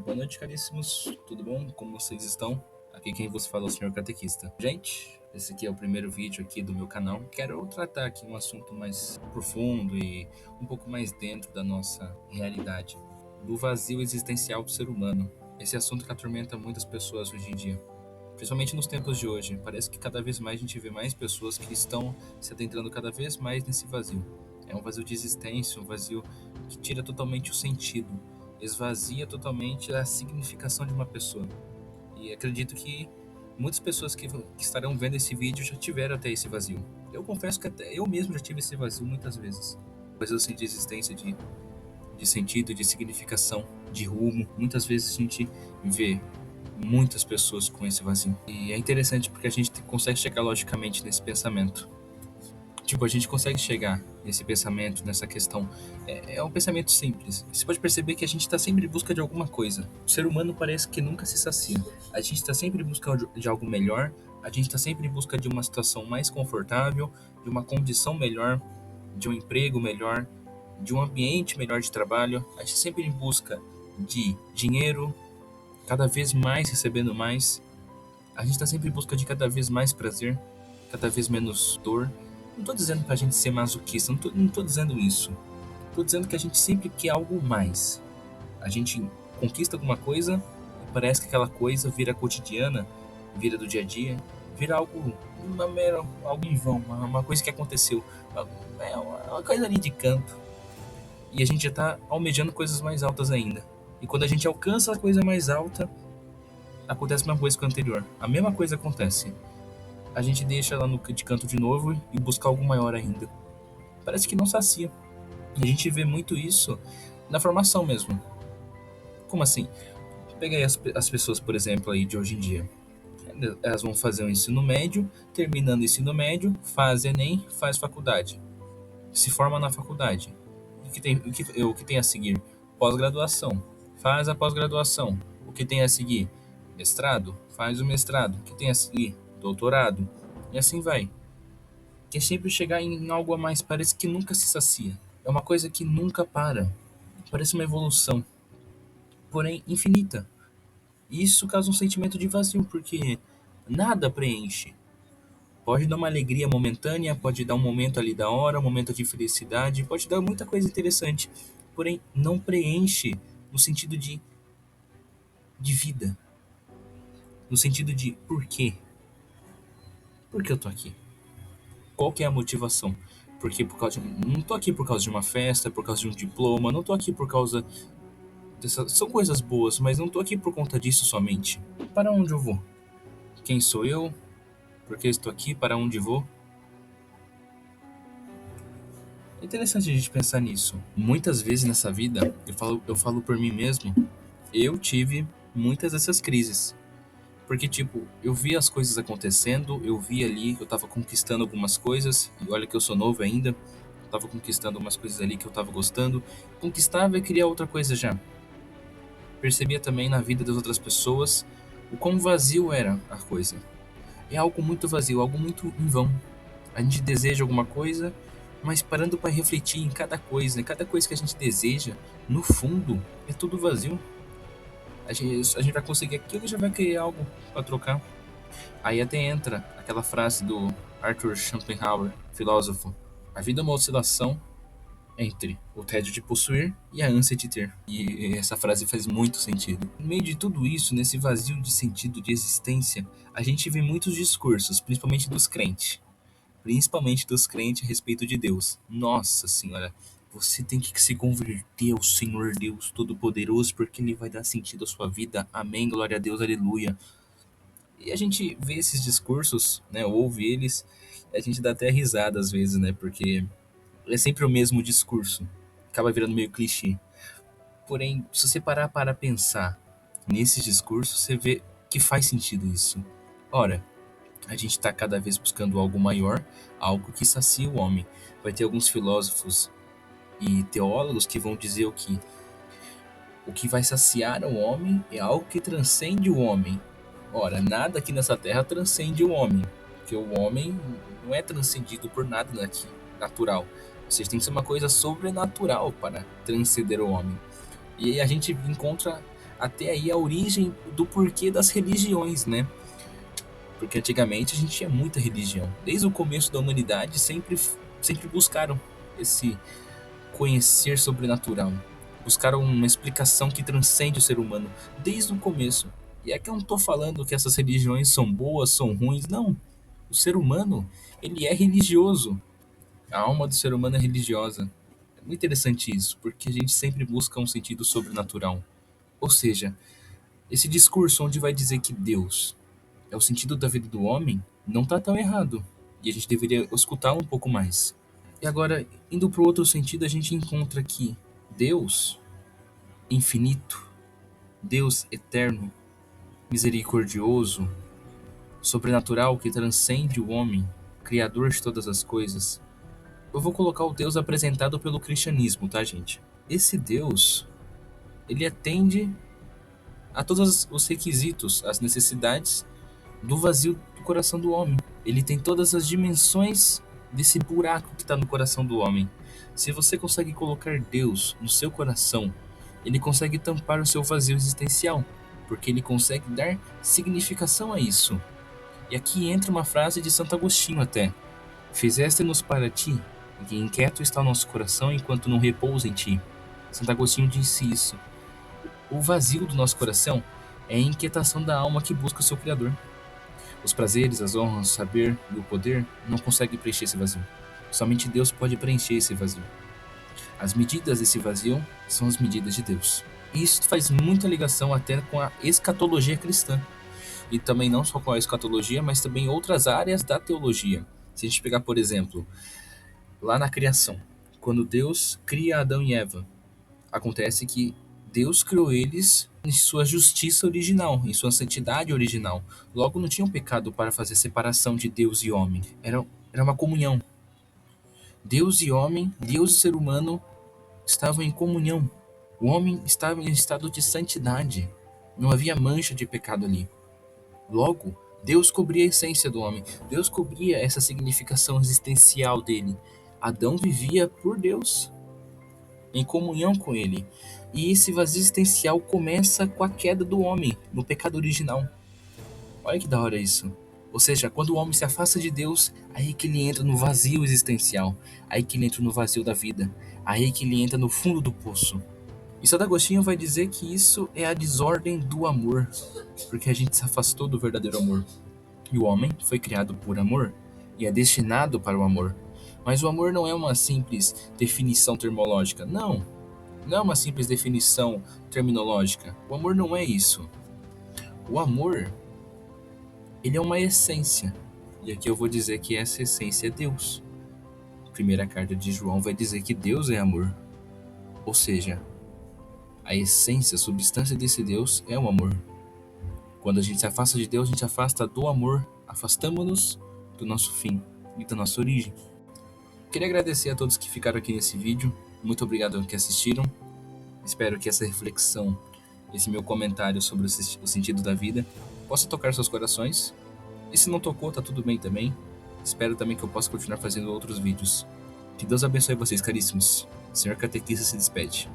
Boa noite, caríssimos. Tudo bom? Como vocês estão? Aqui quem vos fala é o Senhor Catequista. Gente, esse aqui é o primeiro vídeo aqui do meu canal. Quero tratar aqui um assunto mais profundo e um pouco mais dentro da nossa realidade, do vazio existencial do ser humano. Esse assunto que atormenta muitas pessoas hoje em dia, principalmente nos tempos de hoje. Parece que cada vez mais a gente vê mais pessoas que estão se adentrando cada vez mais nesse vazio. É um vazio de existência, um vazio que tira totalmente o sentido, esvazia totalmente a significação de uma pessoa. E acredito que muitas pessoas que estarão vendo esse vídeo já tiveram até esse vazio. Eu confesso que até eu mesmo já tive esse vazio muitas vezes. Vazio assim de existência, de sentido, de significação, de rumo. Muitas vezes a gente vê muitas pessoas com esse vazio. E é interessante porque a gente consegue chegar logicamente nesse pensamento. Tipo, a gente consegue chegar nesse pensamento, nessa questão. É um pensamento simples. Você pode perceber que a gente está sempre em busca de alguma coisa. O ser humano parece que nunca se sacia. A gente está sempre em busca de algo melhor. A gente está sempre em busca de uma situação mais confortável, de uma condição melhor, de um emprego melhor, de um ambiente melhor de trabalho. A gente sempre em busca de dinheiro, cada vez mais recebendo mais. A gente está sempre em busca de cada vez mais prazer, cada vez menos dor. Não tô dizendo pra gente ser masoquista, não tô dizendo isso. Tô dizendo que a gente sempre quer algo mais. A gente conquista alguma coisa e parece que aquela coisa vira cotidiana, vira do dia a dia, vira algo, algo em vão, uma coisa que aconteceu. Uma coisa ali de canto. E a gente já tá almejando coisas mais altas ainda. E quando a gente alcança a coisa mais alta, acontece a mesma coisa que o anterior. A mesma coisa acontece. A gente deixa lá no de canto de novo e busca algo maior ainda. Parece que não sacia. E a gente vê muito isso na formação mesmo. Como assim? Pega aí as pessoas, por exemplo, aí de hoje em dia. Elas vão fazer o ensino médio, terminando o ensino médio, faz Enem, faz faculdade. Se forma na faculdade. O que tem a seguir? Pós-graduação. Faz a pós-graduação. O que tem a seguir? Mestrado. Faz o mestrado. O que tem a seguir? Doutorado. E assim vai. Quer sempre chegar em algo a mais, parece que nunca se sacia. É uma coisa que nunca para. Parece uma evolução, porém infinita. E isso causa um sentimento de vazio, porque nada preenche. Pode dar uma alegria momentânea, pode dar um momento ali da hora, um momento de felicidade, pode dar muita coisa interessante, porém não preenche no sentido de vida, no sentido de por quê? Por que eu tô aqui? Qual que é a motivação? Porque não tô aqui por causa de uma festa, por causa de um diploma, não tô aqui por causa são coisas boas, mas não tô aqui por conta disso somente. Para onde eu vou? Quem sou eu? Por que estou aqui? Para onde vou? É interessante a gente pensar nisso. Muitas vezes nessa vida, eu falo por mim mesmo, eu tive muitas dessas crises. Porque, tipo, eu vi as coisas acontecendo, eu vi ali que eu tava conquistando algumas coisas, e olha que eu sou novo ainda, eu tava conquistando umas coisas ali que eu tava gostando, conquistava e queria outra coisa já. Percebia também na vida das outras pessoas o quão vazio era a coisa. É algo muito vazio, algo muito em vão. A gente deseja alguma coisa, mas parando para refletir em cada coisa que a gente deseja, no fundo, é tudo vazio. A gente vai conseguir aquilo e já vai querer algo para trocar. Aí até entra aquela frase do Arthur Schopenhauer, filósofo: a vida é uma oscilação entre o tédio de possuir e a ânsia de ter. E essa frase faz muito sentido. No meio de tudo isso, nesse vazio de sentido de existência, a gente vê muitos discursos, principalmente dos crentes a respeito de Deus. Nossa Senhora, você tem que se converter ao Senhor Deus Todo-Poderoso, porque Ele vai dar sentido à sua vida. Amém, glória a Deus, aleluia. E a gente vê esses discursos, né, ouve eles, e a gente dá até risada às vezes, né, porque é sempre o mesmo discurso. Acaba virando meio clichê. Porém, se você parar para pensar nesses discursos, você vê que faz sentido isso. Ora, a gente está cada vez buscando algo maior, algo que sacia o homem. Vai ter alguns filósofos e teólogos que vão dizer o que vai saciar o homem é algo que transcende o homem. Ora, nada aqui nessa terra transcende o homem, porque o homem não é transcendido por nada aqui, natural. Vocês têm que ser uma coisa sobrenatural para transcender o homem. E a gente encontra até aí a origem do porquê das religiões, né? Porque antigamente a gente tinha muita religião. Desde o começo da humanidade sempre buscaram esse conhecer sobrenatural. Buscaram uma explicação que transcende o ser humano desde o começo. E é que eu não estou falando que essas religiões são boas, são ruins, não. O ser humano, ele é religioso. A alma do ser humano é religiosa. É muito interessante isso, porque a gente sempre busca um sentido sobrenatural. Ou seja, esse discurso onde vai dizer que Deus é o sentido da vida do homem não está tão errado. E a gente deveria escutar um pouco mais. E agora, indo para o outro sentido, a gente encontra que Deus infinito, Deus eterno, misericordioso, sobrenatural que transcende o homem, criador de todas as coisas. Eu vou colocar o Deus apresentado pelo cristianismo, tá, gente? Esse Deus, ele atende a todos os requisitos, as necessidades do vazio do coração do homem. Ele tem todas as dimensões desse buraco que está no coração do homem. Se você consegue colocar Deus no seu coração, ele consegue tampar o seu vazio existencial, porque ele consegue dar significação a isso. E aqui entra uma frase de Santo Agostinho até: Fizeste-nos para ti, e inquieto está o nosso coração enquanto não repousa em ti. Santo Agostinho disse isso. O vazio do nosso coração é a inquietação da alma que busca o seu Criador. Os prazeres, as honras, o saber e o poder não conseguem preencher esse vazio. Somente Deus pode preencher esse vazio. As medidas desse vazio são as medidas de Deus. E isso faz muita ligação até com a escatologia cristã. E também não só com a escatologia, mas também outras áreas da teologia. Se a gente pegar, por exemplo, lá na criação, quando Deus cria Adão e Eva, acontece que Deus criou eles em sua justiça original, em sua santidade original. Logo, não tinha um pecado para fazer separação de Deus e homem. Era uma comunhão. Deus e homem, Deus e ser humano estavam em comunhão. O homem estava em estado de santidade. Não havia mancha de pecado ali. Logo, Deus cobria a essência do homem. Deus cobria essa significação existencial dele. Adão vivia por Deus, em comunhão com ele. E esse vazio existencial começa com a queda do homem, no pecado original. Olha que da hora isso. Ou seja, quando o homem se afasta de Deus, aí que ele entra no vazio existencial. Aí que ele entra no vazio da vida. Aí que ele entra no fundo do poço. E Santo Agostinho vai dizer que isso é a desordem do amor, porque a gente se afastou do verdadeiro amor. E o homem foi criado por amor e é destinado para o amor. Mas o amor não é uma simples definição termológica. Não, não é uma simples definição terminológica. O amor não é isso. O amor, ele é uma essência. E aqui eu vou dizer que essa essência é Deus. A primeira carta de João vai dizer que Deus é amor. Ou seja, a essência, a substância desse Deus é o amor. Quando a gente se afasta de Deus, a gente afasta do amor. Afastamos-nos do nosso fim e da nossa origem. Queria agradecer a todos que ficaram aqui nesse vídeo. Muito obrigado aos que assistiram. Espero que essa reflexão, esse meu comentário sobre o sentido da vida, possa tocar seus corações. E se não tocou, tá tudo bem também. Espero também que eu possa continuar fazendo outros vídeos. Que Deus abençoe vocês, caríssimos. O Senhor Catequista se despede.